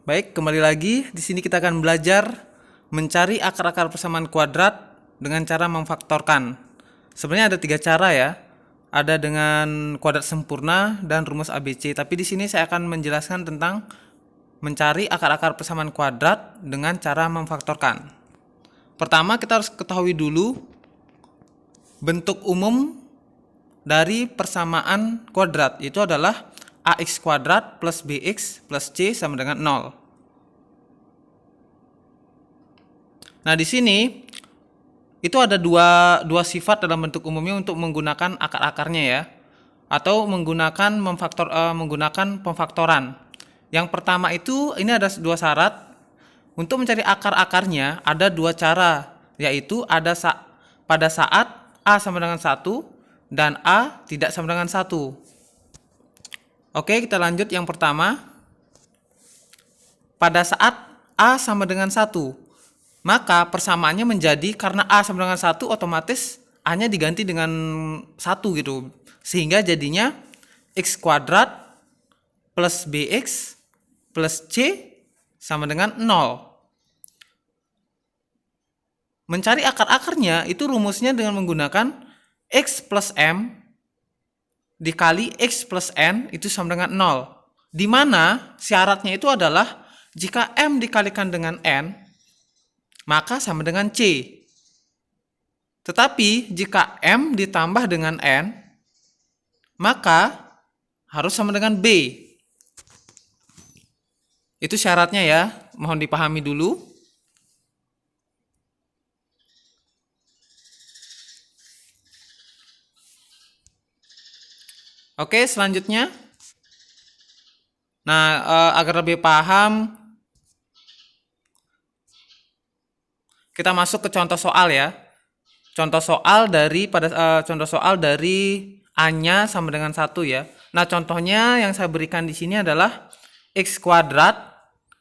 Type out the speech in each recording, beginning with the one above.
Baik, kembali lagi. Di sini kita akan belajar mencari akar-akar persamaan kuadrat dengan cara memfaktorkan. Sebenarnya ada 3 cara ya. Ada dengan kuadrat sempurna dan rumus ABC. Tapi di sini saya akan menjelaskan tentang mencari akar-akar persamaan kuadrat dengan cara memfaktorkan. Pertama, kita harus ketahui dulu bentuk umum dari persamaan kuadrat. Itu adalah ax kuadrat plus bx plus c sama dengan 0. Nah, di sini itu ada dua sifat dalam bentuk umumnya untuk menggunakan akar-akarnya ya, atau menggunakan menggunakan pemfaktoran. Yang pertama itu ini ada 2 syarat. Untuk mencari akar-akarnya ada 2 cara, yaitu pada saat a sama dengan 1 dan a tidak sama dengan 1. Oke, kita lanjut yang pertama. Pada saat a sama dengan 1, maka persamaannya menjadi karena a sama dengan 1 otomatis a-nya diganti dengan 1 gitu. Sehingga jadinya x kuadrat plus bx plus c sama dengan 0. Mencari akar-akarnya itu rumusnya dengan menggunakan x plus m dikali x plus n itu sama dengan 0. Di mana syaratnya itu adalah jika m dikalikan dengan n, maka sama dengan c. Tetapi jika m ditambah dengan n, maka harus sama dengan b. Itu syaratnya ya, mohon dipahami dulu. Oke, selanjutnya. Nah, agar lebih paham, kita masuk ke contoh soal ya. Contoh soal dari a-nya sama dengan 1 ya. Nah, contohnya yang saya berikan di sini adalah x kuadrat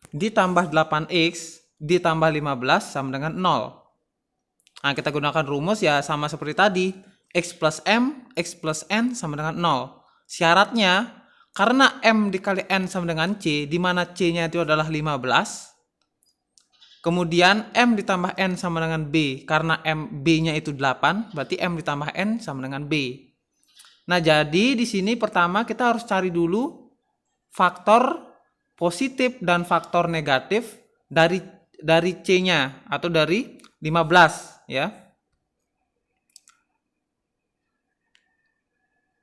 ditambah 8x ditambah 15 sama dengan 0. Nah, kita gunakan rumus ya sama seperti tadi. X plus m, x plus n sama dengan 0. Syaratnya, karena m dikali n sama dengan c, di mana c-nya itu adalah 15. Kemudian m ditambah n sama dengan b, karena b-nya itu 8, berarti m ditambah n sama dengan b. Nah, jadi di sini pertama kita harus cari dulu faktor positif dan faktor negatif dari c-nya atau dari 15 ya.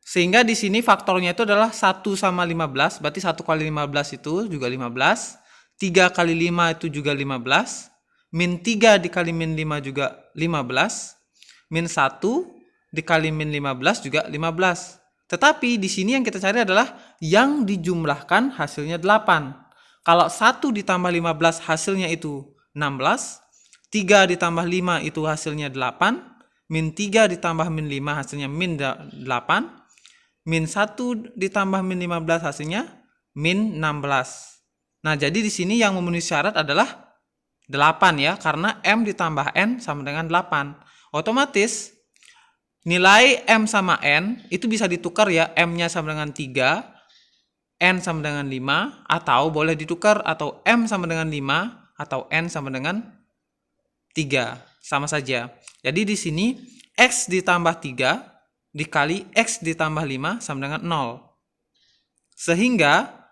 Sehingga di sini faktornya itu adalah 1 sama 15, berarti 1 kali 15 itu juga 15, 3 kali 5 itu juga 15, min 3 dikali min 5 juga 15, min 1 dikali min 15 juga 15. Tetapi di sini yang kita cari adalah yang dijumlahkan hasilnya 8. Kalau 1 ditambah 15 hasilnya itu 16, 3 ditambah 5 itu hasilnya 8, min 3 ditambah min 5 hasilnya min 8, min 1 ditambah min 15 hasilnya min 16. Nah, jadi di sini yang memenuhi syarat adalah 8 ya, karena m ditambah n sama dengan 8. Otomatis nilai m sama n itu bisa ditukar ya, m-nya sama dengan 3, n sama dengan 5, atau boleh ditukar atau m sama dengan 5 atau n sama dengan 3, sama saja. Jadi di sini x ditambah 3 dikali x ditambah 5 sama dengan 0. Sehingga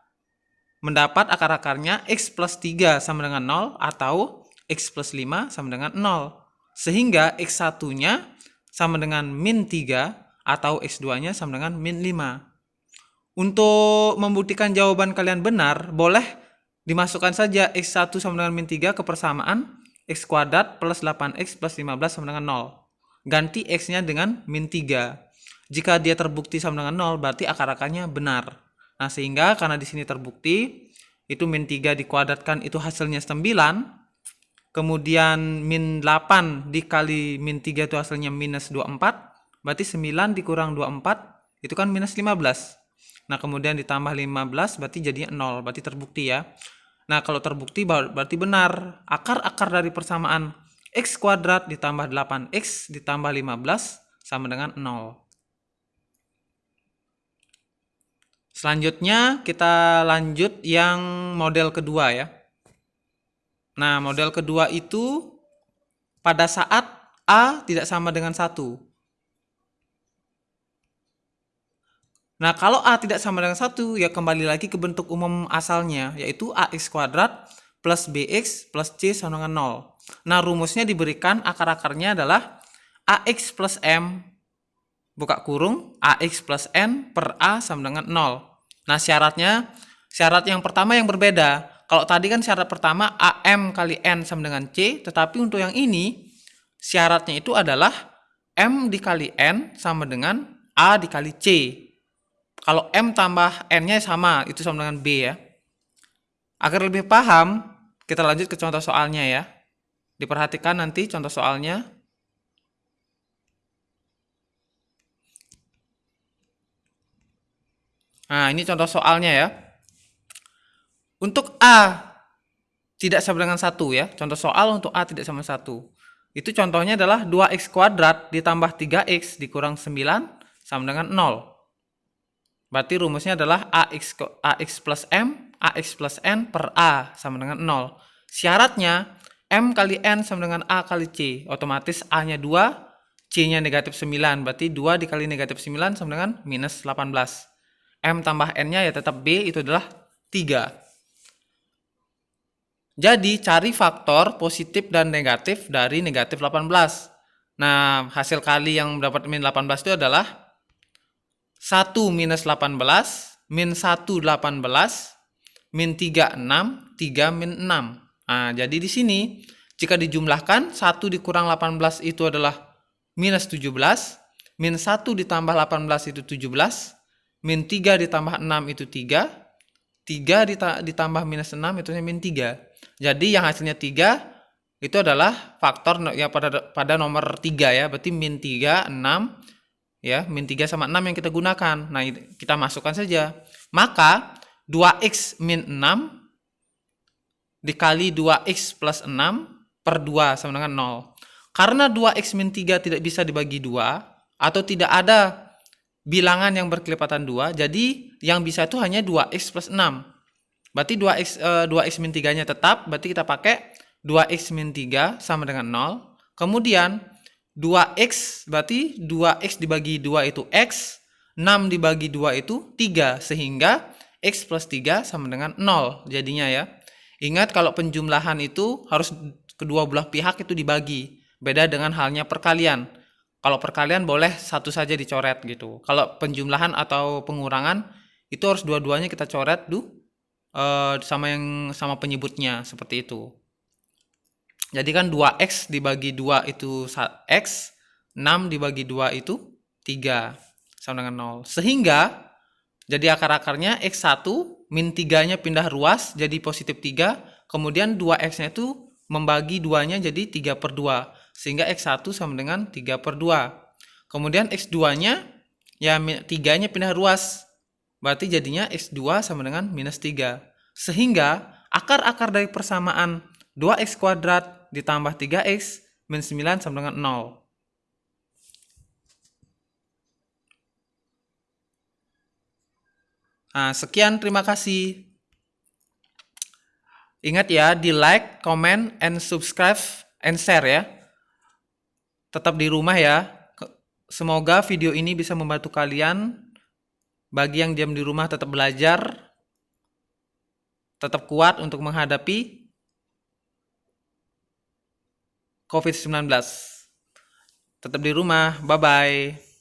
mendapat akar-akarnya x plus 3 sama dengan 0 atau x plus 5 sama dengan 0. Sehingga x1-nya sama dengan min 3 atau x2-nya sama dengan min 5. Untuk membuktikan jawaban kalian benar, boleh dimasukkan saja x1 sama dengan min 3 ke persamaan x kuadrat plus 8x plus 15 sama dengan 0. Ganti x-nya dengan min 3. Jika dia terbukti sama dengan 0, berarti akar-akarnya benar. Nah, sehingga karena di sini terbukti, itu min 3 dikuadratkan itu hasilnya 9. Kemudian min 8 dikali min 3 itu hasilnya minus 24. Berarti 9 dikurang 24, itu kan minus 15. Nah, kemudian ditambah 15, berarti jadinya 0. Berarti terbukti ya. Nah, kalau terbukti berarti benar. Akar-akar dari persamaan x kuadrat ditambah 8x ditambah 15 sama dengan 0. Selanjutnya kita lanjut yang model kedua ya. Nah, model kedua itu pada saat A tidak sama dengan 1. Nah, kalau A tidak sama dengan 1, ya kembali lagi ke bentuk umum asalnya, yaitu AX kuadrat plus BX plus C sama dengan 0. Nah, rumusnya diberikan akar-akarnya adalah AX plus M, buka kurung, AX plus N per A sama dengan 0. Nah, syarat yang pertama yang berbeda. Kalau tadi kan syarat pertama AM kali N sama dengan C, tetapi untuk yang ini, syaratnya itu adalah M dikali N sama dengan A dikali C. Kalau M tambah N-nya sama, itu sama dengan B ya. Agar lebih paham, kita lanjut ke contoh soalnya ya. Diperhatikan nanti contoh soalnya. Nah, ini contoh soalnya ya. Untuk A tidak sama dengan 1 ya. Contoh soal untuk A tidak sama 1. Itu contohnya adalah 2x kuadrat ditambah 3x dikurang 9 sama dengan 0. Berarti rumusnya adalah AX plus M, AX plus N per A sama dengan 0. Syaratnya M kali N sama dengan A kali C. Otomatis A-nya 2, C-nya negatif 9. Berarti 2 dikali negatif 9 sama dengan minus 18. M tambah N-nya ya tetap B, itu adalah 3. Jadi cari faktor positif dan negatif dari negatif 18. Nah, hasil kali yang mendapat min 18 itu adalah 1 minus 18, min 1 18, min 3 6, 3 min 6. Nah, jadi di sini jika dijumlahkan 1 dikurang 18 itu adalah minus 17, min 1 ditambah 18 itu 17, min 3 ditambah 6 itu 3, 3 ditambah minus 6 itu min 3. Jadi yang hasilnya 3 itu adalah faktor ya pada nomor 3 ya, berarti min 3, 6, ya, min 3 sama 6 yang kita gunakan. Nah, kita masukkan saja. Maka 2x min 6 dikali 2x plus 6 per 2 sama dengan 0. Karena 2x min 3 tidak bisa dibagi 2, atau tidak ada bilangan yang berkelipatan 2, jadi yang bisa itu hanya 2x plus 6. Berarti 2x min 3-nya tetap, berarti kita pakai 2x min 3 sama dengan 0. Kemudian 2x, berarti 2x dibagi 2 itu x, 6 dibagi 2 itu 3, sehingga x plus 3 sama dengan 0 jadinya ya. Ingat kalau penjumlahan itu harus kedua belah pihak itu dibagi, beda dengan halnya perkalian. Kalau perkalian boleh satu saja dicoret gitu. Kalau penjumlahan atau pengurangan itu harus dua-duanya kita coret sama penyebutnya seperti itu. Jadi kan 2x dibagi 2 itu x, 6 dibagi 2 itu 3, sama dengan 0. Sehingga, jadi akar-akarnya x1, min 3-nya pindah ruas jadi positif 3, kemudian 2x-nya itu membagi 2-nya jadi 3 per 2, sehingga x1 sama dengan 3 per 2. Kemudian x2-nya, ya 3-nya pindah ruas, berarti jadinya x2 sama dengan minus 3. Sehingga, akar-akar dari persamaan 2x kuadrat ditambah 3x min 9 sama dengan 0. Nah, sekian, terima kasih. Ingat ya, di like, comment, and subscribe, and share ya. Tetap di rumah ya. Semoga video ini bisa membantu kalian. Bagi yang diam di rumah tetap belajar. Tetap kuat untuk menghadapi COVID-19. Tetap di rumah. Bye-bye.